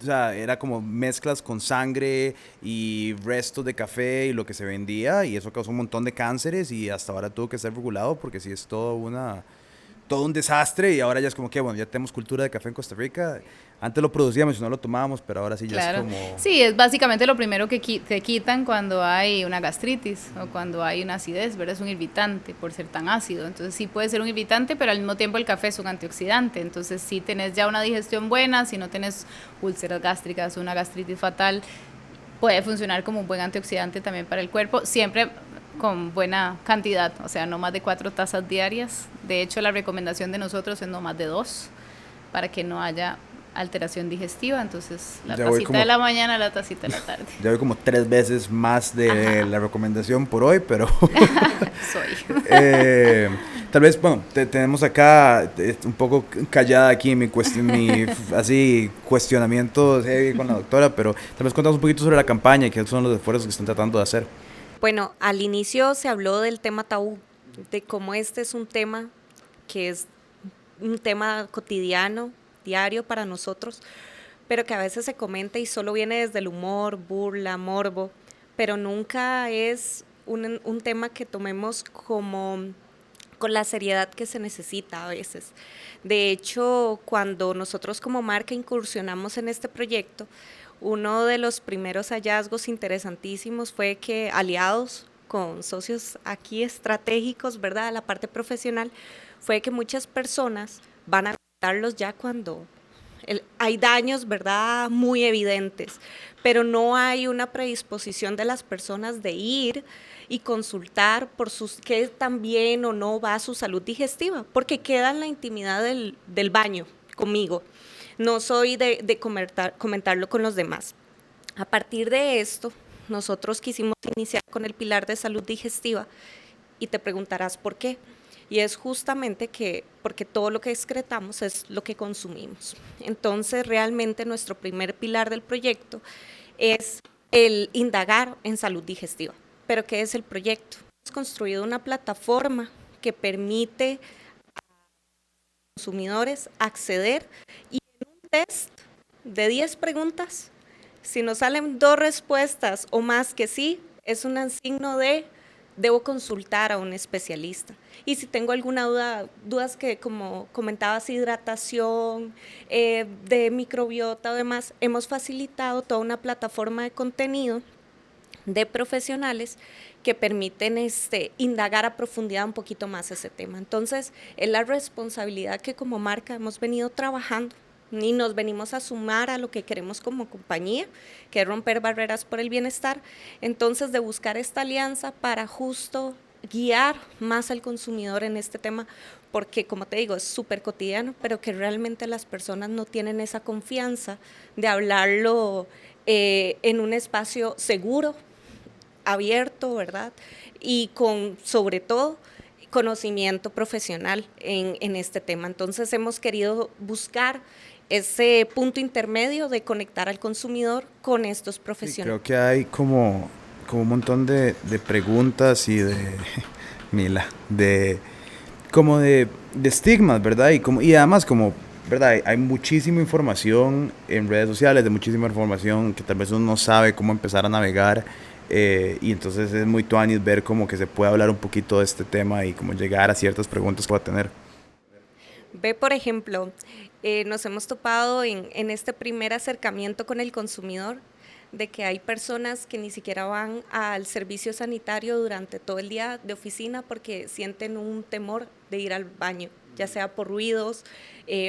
sea, era como mezclas con sangre y restos de café y lo que se vendía y eso causó un montón de cánceres y hasta ahora tuvo que ser regulado porque sí es todo un desastre y ahora ya es como que, bueno, ya tenemos cultura de café en Costa Rica. Antes lo producíamos y no lo tomábamos, pero ahora sí ya Claro. es como... Sí, es básicamente lo primero que te quitan cuando hay una gastritis o cuando hay una acidez, ¿verdad? Es un irritante por ser tan ácido. Entonces sí puede ser un irritante, pero al mismo tiempo el café es un antioxidante. Entonces si tenés ya una digestión buena, si no tenés úlceras gástricas, una gastritis fatal, puede funcionar como un buen antioxidante también para el cuerpo, siempre con buena cantidad, o sea, no más de 4 tazas diarias. De hecho, la recomendación de nosotros es no más de 2, para que no haya alteración digestiva. Entonces, la tacita de la mañana, la tacita de la tarde. Ya voy como 3 veces más de la recomendación por hoy, pero... tal vez, bueno, tenemos acá un poco callada aquí mi así cuestionamiento con la doctora, pero tal vez contamos un poquito sobre la campaña y qué son los esfuerzos que están tratando de hacer. Bueno, al inicio se habló del tema tabú, de cómo este es un tema que es un tema cotidiano, diario para nosotros, pero que a veces se comenta y solo viene desde el humor, burla, morbo, pero nunca es un tema que tomemos como con la seriedad que se necesita a veces. De hecho, cuando nosotros como marca incursionamos en este proyecto, uno de los primeros hallazgos interesantísimos fue que aliados con socios aquí estratégicos, ¿verdad?, la parte profesional, fue que muchas personas van a visitarlos ya cuando hay daños, ¿verdad?, muy evidentes, pero no hay una predisposición de las personas de ir y consultar por qué tan bien o no va su salud digestiva, porque queda en la intimidad del baño conmigo. No soy de comentarlo con los demás. A partir de esto, nosotros quisimos iniciar con el pilar de salud digestiva y te preguntarás por qué. Y es justamente porque todo lo que excretamos es lo que consumimos. Entonces, realmente nuestro primer pilar del proyecto es el indagar en salud digestiva. ¿Pero qué es el proyecto? Hemos construido una plataforma que permite a los consumidores acceder y en un test de 10 preguntas, si nos salen 2 respuestas o más que sí, es un signo de debo consultar a un especialista. Y si tengo alguna dudas que como comentabas, hidratación, de microbiota o demás, hemos facilitado toda una plataforma de contenido de profesionales que permiten indagar a profundidad un poquito más ese tema. Entonces, es la responsabilidad que como marca hemos venido trabajando y nos venimos a sumar a lo que queremos como compañía, que es romper barreras por el bienestar. Entonces, de buscar esta alianza para justo guiar más al consumidor en este tema, porque como te digo, es súper cotidiano, pero que realmente las personas no tienen esa confianza de hablarlo en un espacio seguro, abierto, ¿verdad? Y con, sobre todo, conocimiento profesional en este tema. Entonces hemos querido buscar ese punto intermedio de conectar al consumidor con estos profesionales. Sí, creo que hay como un montón de preguntas y de estigmas, ¿verdad? Y además ¿verdad? Hay muchísima información en redes sociales, de muchísima información que tal vez uno no sabe cómo empezar a navegar. Y entonces es muy tuanis ver como que se puede hablar un poquito de este tema y como llegar a ciertas preguntas que va a tener. Ve, por ejemplo, nos hemos topado en este primer acercamiento con el consumidor de que hay personas que ni siquiera van al servicio sanitario durante todo el día de oficina porque sienten un temor de ir al baño, ya sea por ruidos,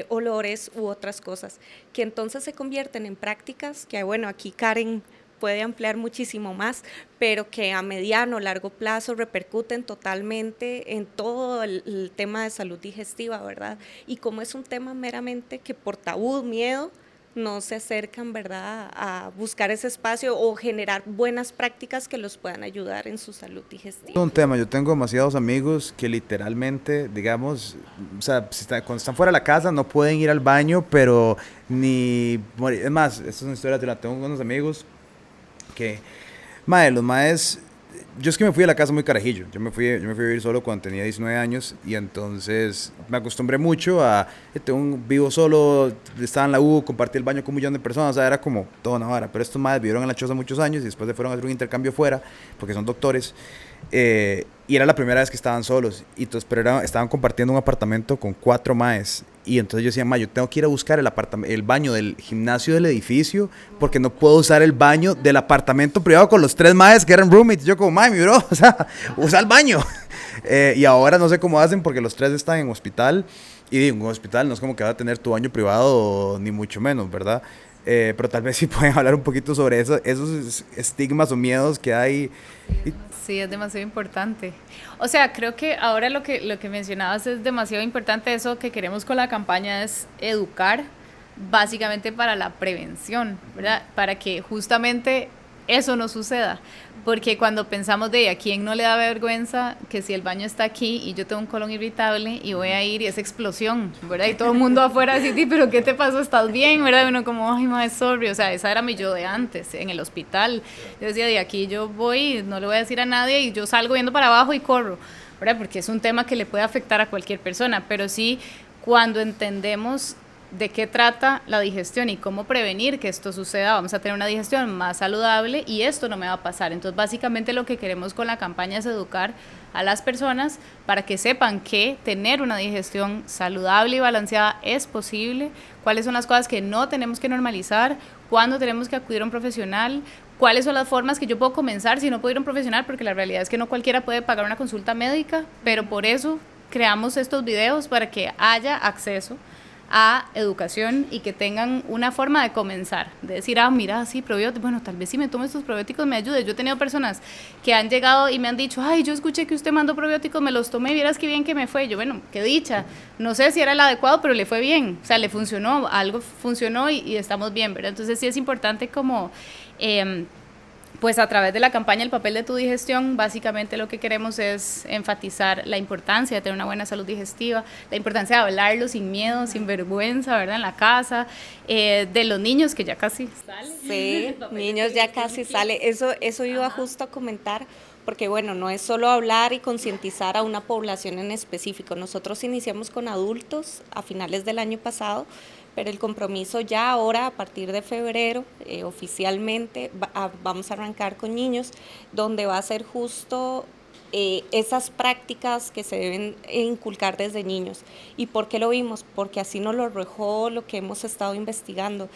olores u otras cosas, que entonces se convierten en prácticas que, bueno, aquí Karen puede ampliar muchísimo más, pero que a mediano o largo plazo repercuten totalmente en todo el tema de salud digestiva, ¿verdad? Y como es un tema meramente que por tabú, miedo, no se acercan, ¿verdad?, a buscar ese espacio o generar buenas prácticas que los puedan ayudar en su salud digestiva. Es un tema, yo tengo demasiados amigos que literalmente, digamos, o sea, cuando están fuera de la casa no pueden ir al baño, pero ni, es más, esta es una historia, tengo unos amigos que, mae, los maes, yo es que me fui a la casa muy carajillo, yo me fui a vivir solo cuando tenía 19 años y entonces me acostumbré mucho a, vivo solo, estaba en la U, compartí el baño con un millón de personas, o sea, era como toda una vara, pero estos maes vivieron en la choza muchos años y después se fueron a hacer un intercambio fuera, porque son doctores, y era la primera vez que estaban solos, y entonces, pero estaban compartiendo un apartamento con 4 maes. Y entonces yo decía, yo tengo que ir a buscar el baño del gimnasio del edificio porque no puedo usar el baño del apartamento privado con los 3 maes que eran roommates. Yo como, mi bro, o sea, usa el baño. Y ahora no sé cómo hacen porque los 3 están en hospital. Y en un hospital no es como que va a tener tu baño privado, ni mucho menos, ¿verdad? Pero tal vez sí pueden hablar un poquito sobre esos estigmas o miedos que hay. Sí, es demasiado importante. O sea, creo que ahora lo que mencionabas es demasiado importante. Eso que queremos con la campaña es educar básicamente para la prevención, ¿verdad? Para que justamente eso no suceda. Porque cuando pensamos de a quién no le da vergüenza que si el baño está aquí y yo tengo un colon irritable y voy a ir y es explosión, ¿verdad? Y todo el mundo afuera así, pero ¿qué te pasó? ¿Estás bien? ¿Verdad? Y uno como, ay, madre, sorry. O sea, esa era mi yo de antes, en el hospital. Yo decía, de aquí yo voy, no le voy a decir a nadie y yo salgo viendo para abajo y corro, ¿verdad? Porque es un tema que le puede afectar a cualquier persona, pero sí, cuando entendemos de qué trata la digestión y cómo prevenir que esto suceda, vamos a tener una digestión más saludable y esto no me va a pasar. Entonces, básicamente lo que queremos con la campaña es educar a las personas para que sepan que tener una digestión saludable y balanceada es posible, cuáles son las cosas que no tenemos que normalizar, cuándo tenemos que acudir a un profesional, cuáles son las formas que yo puedo comenzar si no puedo ir a un profesional, porque la realidad es que no cualquiera puede pagar una consulta médica, pero por eso creamos estos videos para que haya acceso a educación y que tengan una forma de comenzar, de decir, mira, sí, probióticos, bueno, tal vez si me tomo estos probióticos me ayude. Yo he tenido personas que han llegado y me han dicho, ay, yo escuché que usted mandó probióticos, me los tomé, vieras qué bien que me fue. Yo, bueno, qué dicha, no sé si era el adecuado, pero le fue bien, o sea, le funcionó, algo funcionó y estamos bien, ¿verdad? Entonces sí es importante como pues a través de la campaña El papel de tu digestión, básicamente lo que queremos es enfatizar la importancia de tener una buena salud digestiva, la importancia de hablarlo sin miedo, sin vergüenza, ¿verdad? En la casa, de los niños que ya casi salen. Sí, niños ya casi sale. Eso iba justo a comentar, porque bueno, no es solo hablar y concientizar a una población en específico. Nosotros iniciamos con adultos a finales del año pasado, pero el compromiso ya ahora, a partir de febrero, oficialmente, vamos a arrancar con niños, donde va a ser justo esas prácticas que se deben inculcar desde niños. ¿Y por qué lo vimos? Porque así nos lo arrojó lo que hemos estado investigando,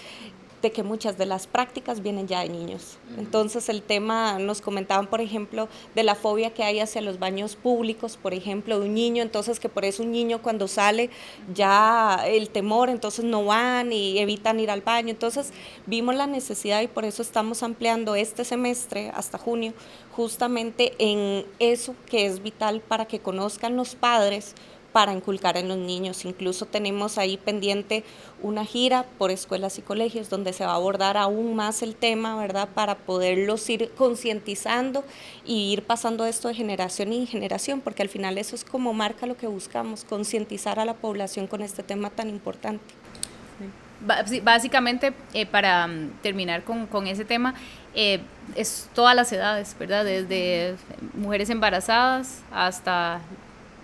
de que muchas de las prácticas vienen ya de niños. Entonces el tema, nos comentaban por ejemplo de la fobia que hay hacia los baños públicos, por ejemplo, de un niño, entonces que por eso un niño cuando sale ya el temor, entonces no van y evitan ir al baño. Entonces vimos la necesidad y por eso estamos ampliando este semestre hasta junio justamente en eso que es vital para que conozcan los padres, para inculcar en los niños. Incluso tenemos ahí pendiente una gira por escuelas y colegios donde se va a abordar aún más el tema, ¿verdad? Para poderlos ir concientizando y ir pasando esto de generación en generación, porque al final eso es como marca lo que buscamos, concientizar a la población con este tema tan importante. Básicamente, para terminar con ese tema, es todas las edades, ¿verdad? Desde mujeres embarazadas hasta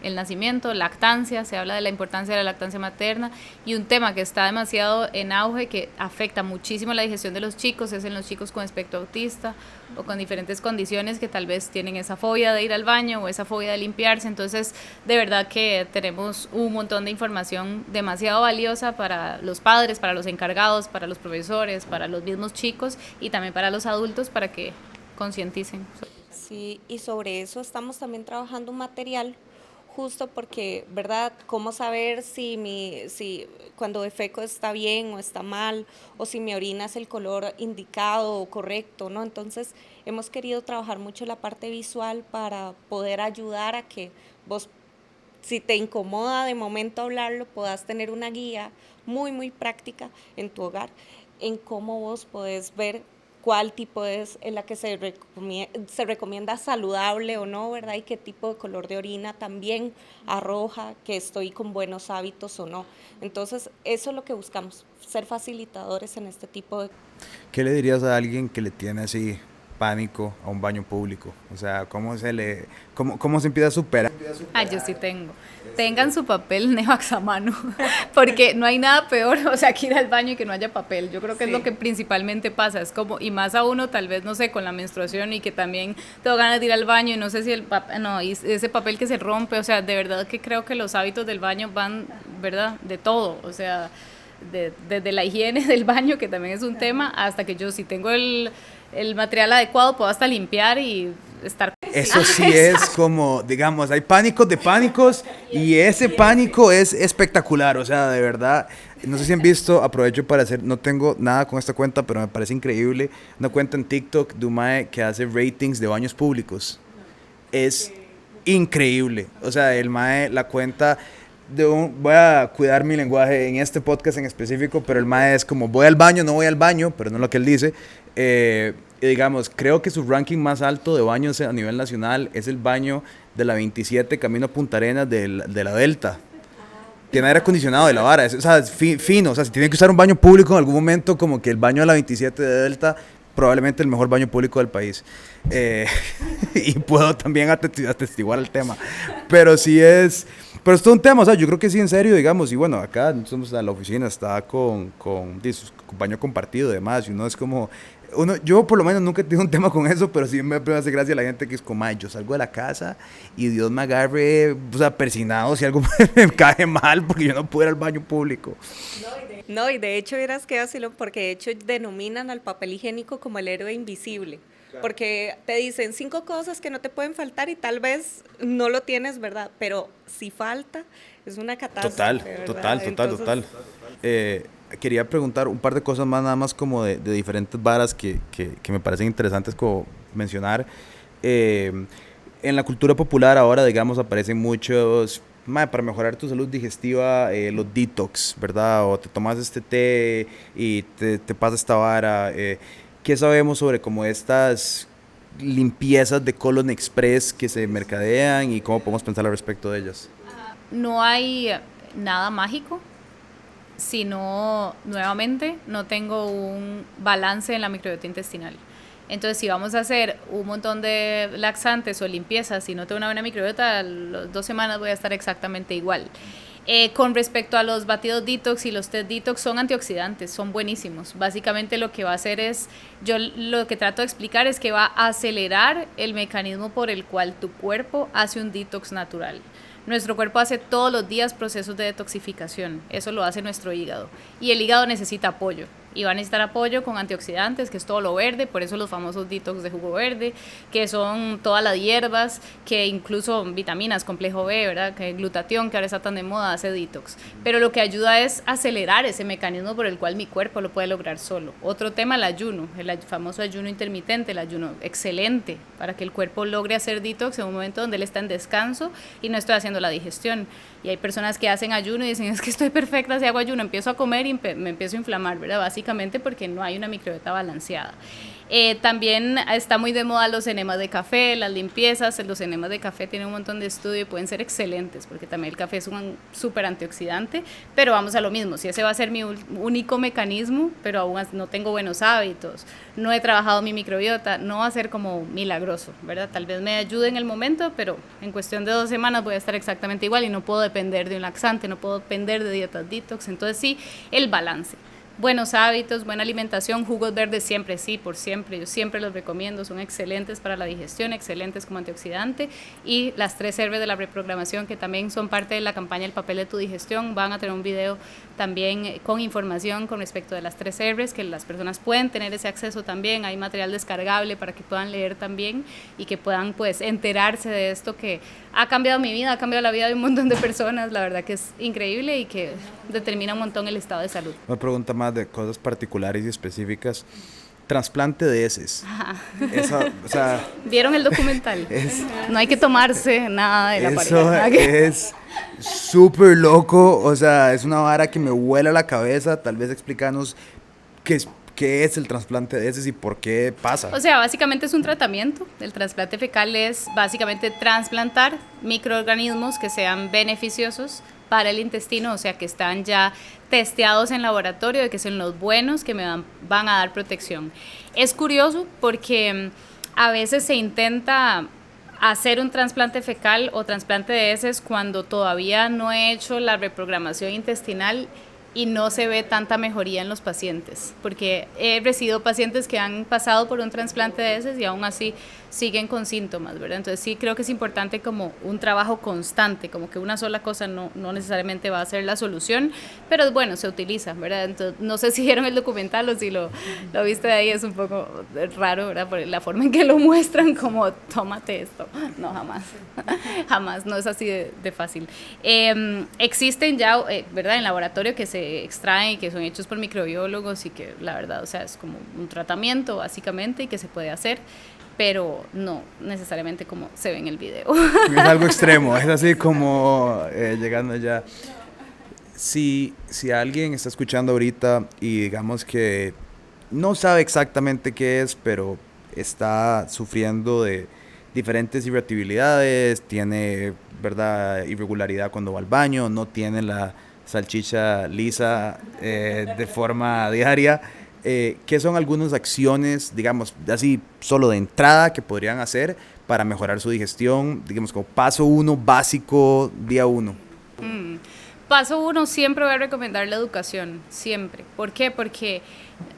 el nacimiento, lactancia, se habla de la importancia de la lactancia materna, y un tema que está demasiado en auge, que afecta muchísimo la digestión de los chicos, es en los chicos con espectro autista o con diferentes condiciones que tal vez tienen esa fobia de ir al baño o esa fobia de limpiarse. Entonces, de verdad que tenemos un montón de información demasiado valiosa para los padres, para los encargados, para los profesores, para los mismos chicos y también para los adultos, para que concienticen. Sí, y sobre eso estamos también trabajando un material, justo porque, ¿verdad? ¿Cómo saber si cuando defeco está bien o está mal, o si mi orina es el color indicado o correcto, ¿no? Entonces, hemos querido trabajar mucho la parte visual para poder ayudar a que vos, si te incomoda de momento hablarlo, puedas tener una guía muy, muy práctica en tu hogar, en cómo vos podés ver cuál tipo es en la que se recomienda saludable o no, ¿verdad? Y qué tipo de color de orina también arroja que estoy con buenos hábitos o no. Entonces, eso es lo que buscamos, ser facilitadores en este tipo de... ¿Qué le dirías a alguien que le tiene así pánico a un baño público? O sea, ¿cómo se empieza a superar? Yo sí tengo. Tengan su papel Nevax a mano, porque no hay nada peor, o sea, que ir al baño y que no haya papel. Yo creo que es lo que principalmente pasa, es como, y más a uno tal vez, no sé, con la menstruación y que también tengo ganas de ir al baño y no sé si y ese papel que se rompe, o sea, de verdad que creo que los hábitos del baño van, ¿verdad? De todo, o sea, desde la higiene del baño, que también es un tema, hasta que yo si tengo el material adecuado puedo hasta limpiar y estar... Eso sí es como, digamos, hay pánicos de pánicos y ese pánico es espectacular, o sea, de verdad, no sé si han visto, aprovecho para hacer, no tengo nada con esta cuenta, pero me parece increíble, una cuenta en TikTok de un mae que hace ratings de baños públicos, es increíble, o sea, el mae, la cuenta... voy a cuidar mi lenguaje en este podcast en específico, pero el mae es como voy al baño, no voy al baño, pero no es lo que él dice. Y digamos, creo que su ranking más alto de baños a nivel nacional es el baño de la 27 camino a Punta Arenas de la Delta. Tiene aire acondicionado de la vara, o sea, es fino, o sea, si tienen que usar un baño público en algún momento, como que el baño de la 27 de Delta, probablemente el mejor baño público del país. Y puedo también atestiguar el tema, pero sí es... Pero es todo un tema, o sea, yo creo que sí, en serio, digamos, y bueno, acá somos a la oficina, está con baño compartido y demás, y uno es como, yo por lo menos nunca he tenido un tema con eso, pero sí me hace gracia a la gente que es como, ay, yo salgo de la casa y Dios me agarre, o sea, persinado si algo me cae mal porque yo no puedo ir al baño público. No, y de hecho, verás que vacilón, porque de hecho denominan al papel higiénico como el héroe invisible. Porque te dicen 5 cosas que no te pueden faltar y tal vez no lo tienes, ¿verdad? Pero si falta, es una catástrofe. Total. Quería preguntar un par de cosas más, nada más como de diferentes varas que me parecen interesantes como mencionar. En la cultura popular ahora, digamos, aparecen muchos... para mejorar tu salud digestiva, los detox, ¿verdad? O te tomas este té y te pasa esta vara... ¿Qué sabemos sobre como estas limpiezas de colon express que se mercadean y cómo podemos pensar al respecto de ellas? No hay nada mágico, sino nuevamente no tengo un balance en la microbiota intestinal. Entonces, si vamos a hacer un montón de laxantes o limpiezas, si no tengo una buena microbiota, las 2 semanas voy a estar exactamente igual. Con respecto a los batidos detox y los test detox, son antioxidantes, son buenísimos. Básicamente lo que va a hacer es, yo lo que trato de explicar es que va a acelerar el mecanismo por el cual tu cuerpo hace un detox natural. Nuestro cuerpo hace todos los días procesos de detoxificación, eso lo hace nuestro hígado, y el hígado necesita apoyo. Y va a necesitar apoyo con antioxidantes, que es todo lo verde, por eso los famosos detox de jugo verde, que son todas las hierbas, que incluso vitaminas, complejo B, ¿verdad? Que glutatión, que ahora está tan de moda, hace detox. Pero lo que ayuda es acelerar ese mecanismo por el cual mi cuerpo lo puede lograr solo. Otro tema, el ayuno, el famoso ayuno intermitente, el ayuno excelente, para que el cuerpo logre hacer detox en un momento donde él está en descanso y no estoy haciendo la digestión. Y hay personas que hacen ayuno y dicen, es que estoy perfecta si hago ayuno, empiezo a comer y me empiezo a inflamar, ¿verdad? Básicamente básicamente porque no hay una microbiota balanceada. También está muy de moda los enemas de café, las limpiezas. Los enemas de café tienen un montón de estudio y pueden ser excelentes porque también el café es un súper antioxidante, pero vamos a lo mismo, si ese va a ser mi único mecanismo, pero aún no tengo buenos hábitos, no he trabajado mi microbiota, no va a ser como milagroso, ¿verdad? Tal vez me ayude en el momento, pero en cuestión de 2 semanas voy a estar exactamente igual y no puedo depender de un laxante, no puedo depender de dietas detox. Entonces sí, el balance. Buenos hábitos, buena alimentación, jugos verdes siempre, sí, por siempre, yo siempre los recomiendo, son excelentes para la digestión, excelentes como antioxidante, y las 3 R's de la reprogramación, que también son parte de la campaña El papel de tu digestión. Van a tener un video también con información con respecto de las 3 R's, que las personas pueden tener ese acceso también. Hay material descargable para que puedan leer también y que puedan pues enterarse de esto que ha cambiado mi vida, ha cambiado la vida de un montón de personas. La verdad que es increíble y que determina un montón el estado de salud. Una pregunta más de cosas particulares y específicas. Trasplante de heces. Esa, o sea, ¿vieron el documental? No hay que tomarse nada de la pareja. Es súper loco, o sea, es una vara que me vuela la cabeza. Tal vez explícanos qué es el trasplante de heces y por qué pasa. O sea, básicamente es un tratamiento. El trasplante fecal es básicamente trasplantar microorganismos que sean beneficiosos para el intestino, o sea, que están ya testeados en laboratorio, de que son los buenos, que me van a dar protección. Es curioso porque a veces se intenta hacer un trasplante fecal o trasplante de heces cuando todavía no he hecho la reprogramación intestinal y no se ve tanta mejoría en los pacientes, porque he recibido pacientes que han pasado por un trasplante de heces y aún así siguen con síntomas, ¿verdad? Entonces sí creo que es importante como un trabajo constante, como que una sola cosa no necesariamente va a ser la solución, pero bueno, se utiliza, ¿verdad? Entonces no sé si vieron el documental o si lo viste de ahí, es un poco raro, ¿verdad? Por la forma en que lo muestran, como tómate esto. No, jamás, no es así de fácil. Existen ya, ¿verdad? En laboratorio que se extraen y que son hechos por microbiólogos y que la verdad, o sea, es como un tratamiento básicamente y que se puede hacer, pero no necesariamente como se ve en el video. Es algo extremo, es así como llegando ya. Si alguien está escuchando ahorita y digamos que no sabe exactamente qué es, pero está sufriendo de diferentes irritabilidades, tiene, ¿verdad?, irregularidad cuando va al baño, no tiene la salchicha lisa de forma diaria, ¿qué son algunas acciones, digamos, así solo de entrada que podrían hacer para mejorar su digestión, digamos, como paso 1 básico, día 1? Paso 1, siempre voy a recomendar la educación, siempre. ¿Por qué? Porque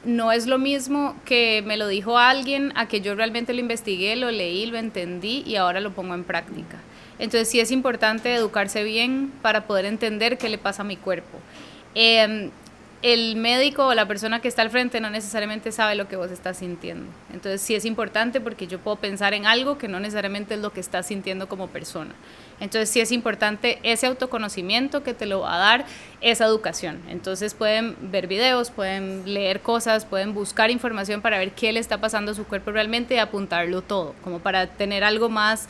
no es lo mismo que me lo dijo alguien a que yo realmente lo investigué, lo leí, lo entendí y ahora lo pongo en práctica. Entonces sí es importante educarse bien para poder entender qué le pasa a mi cuerpo. El médico o la persona que está al frente no necesariamente sabe lo que vos estás sintiendo. Entonces sí es importante porque yo puedo pensar en algo que no necesariamente es lo que estás sintiendo como persona. Entonces sí es importante ese autoconocimiento que te lo va a dar esa educación. Entonces pueden ver videos, pueden leer cosas, pueden buscar información para ver qué le está pasando a su cuerpo realmente y apuntarlo todo, como para tener algo más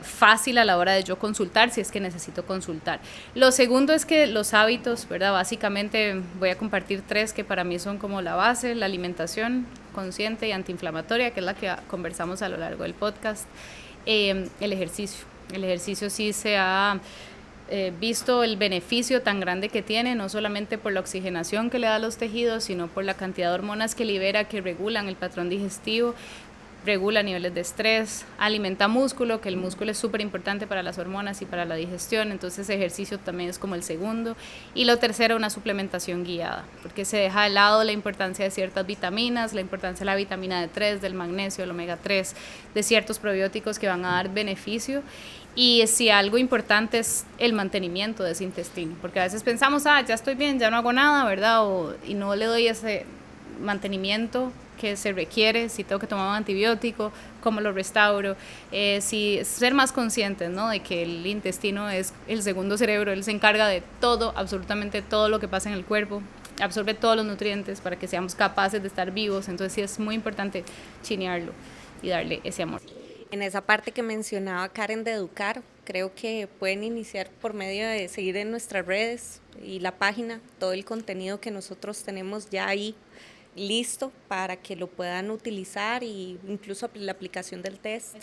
fácil a la hora de yo consultar, si es que necesito consultar. Lo segundo es que los hábitos, ¿verdad? Básicamente voy a compartir 3 que para mí son como la base: la alimentación consciente y antiinflamatoria, que es la que conversamos a lo largo del podcast, el ejercicio. El ejercicio sí se ha visto el beneficio tan grande que tiene, no solamente por la oxigenación que le da a los tejidos, sino por la cantidad de hormonas que libera, que regulan el patrón digestivo, regula niveles de estrés, alimenta músculo, que el músculo es súper importante para las hormonas y para la digestión. Entonces ejercicio también es como el segundo. Y lo tercero, una suplementación guiada, porque se deja de lado la importancia de ciertas vitaminas, la importancia de la vitamina D3, del magnesio, el omega 3, de ciertos probióticos que van a dar beneficio. Y si algo importante es el mantenimiento de ese intestino, porque a veces pensamos, ya estoy bien, ya no hago nada, ¿verdad? Y no le doy ese mantenimiento que se requiere, si tengo que tomar un antibiótico, cómo lo restauro, si ser más conscientes, ¿no?, de que el intestino es el segundo cerebro, él se encarga de todo, absolutamente todo lo que pasa en el cuerpo, absorbe todos los nutrientes para que seamos capaces de estar vivos. Entonces sí es muy importante chinearlo y darle ese amor. En esa parte que mencionaba Karen de educar, creo que pueden iniciar por medio de seguir en nuestras redes y la página, todo el contenido que nosotros tenemos ya ahí listo para que lo puedan utilizar, y incluso la aplicación del test.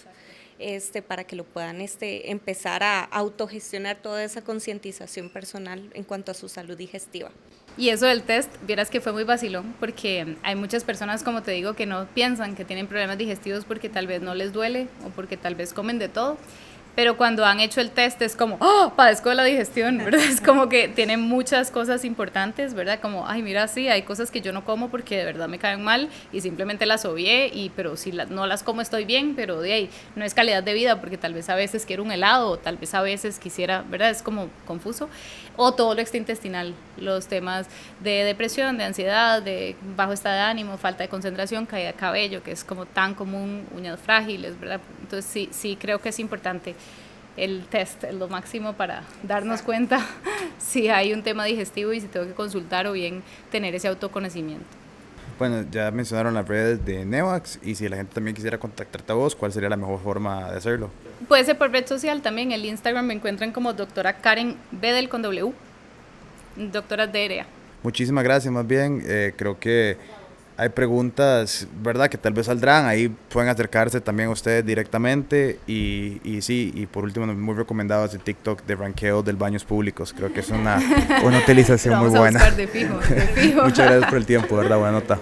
Para que lo puedan empezar a autogestionar toda esa concientización personal en cuanto a su salud digestiva. Y eso del test, vieras que fue muy vacilón, porque hay muchas personas, como te digo, que no piensan que tienen problemas digestivos porque tal vez no les duele o porque tal vez comen de todo. Pero cuando han hecho el test es como, ¡oh! Padezco de la digestión, ¿verdad? Es como que tienen muchas cosas importantes, ¿verdad? Como, ay, mira, sí, hay cosas que yo no como porque de verdad me caen mal y simplemente las obvié, pero si no las como estoy bien, pero de ahí no es calidad de vida porque tal vez a veces quiero un helado o tal vez a veces quisiera, ¿verdad? Es como confuso. O todo lo extraintestinal, los temas de depresión, de ansiedad, de bajo estado de ánimo, falta de concentración, caída de cabello, que es como tan común, uñas frágiles, ¿verdad? Entonces sí creo que es importante el test, es lo máximo para darnos cuenta si hay un tema digestivo y si tengo que consultar o bien tener ese autoconocimiento. Bueno, ya mencionaron las redes de Nevax, y si la gente también quisiera contactarte a vos, ¿cuál sería la mejor forma de hacerlo? Puede ser por red social también, el Instagram me encuentran como doctora Karen Bedel con W, doctora DRA. Muchísimas gracias, más bien, creo que hay preguntas, ¿verdad?, que tal vez saldrán, ahí pueden acercarse también a ustedes directamente, y sí, y por último, muy recomendado ese TikTok de ranqueo del baños públicos, creo que es una utilización muy buena. Vamos a buscar de fijo. Muchas gracias por el tiempo, ¿verdad? Buena nota.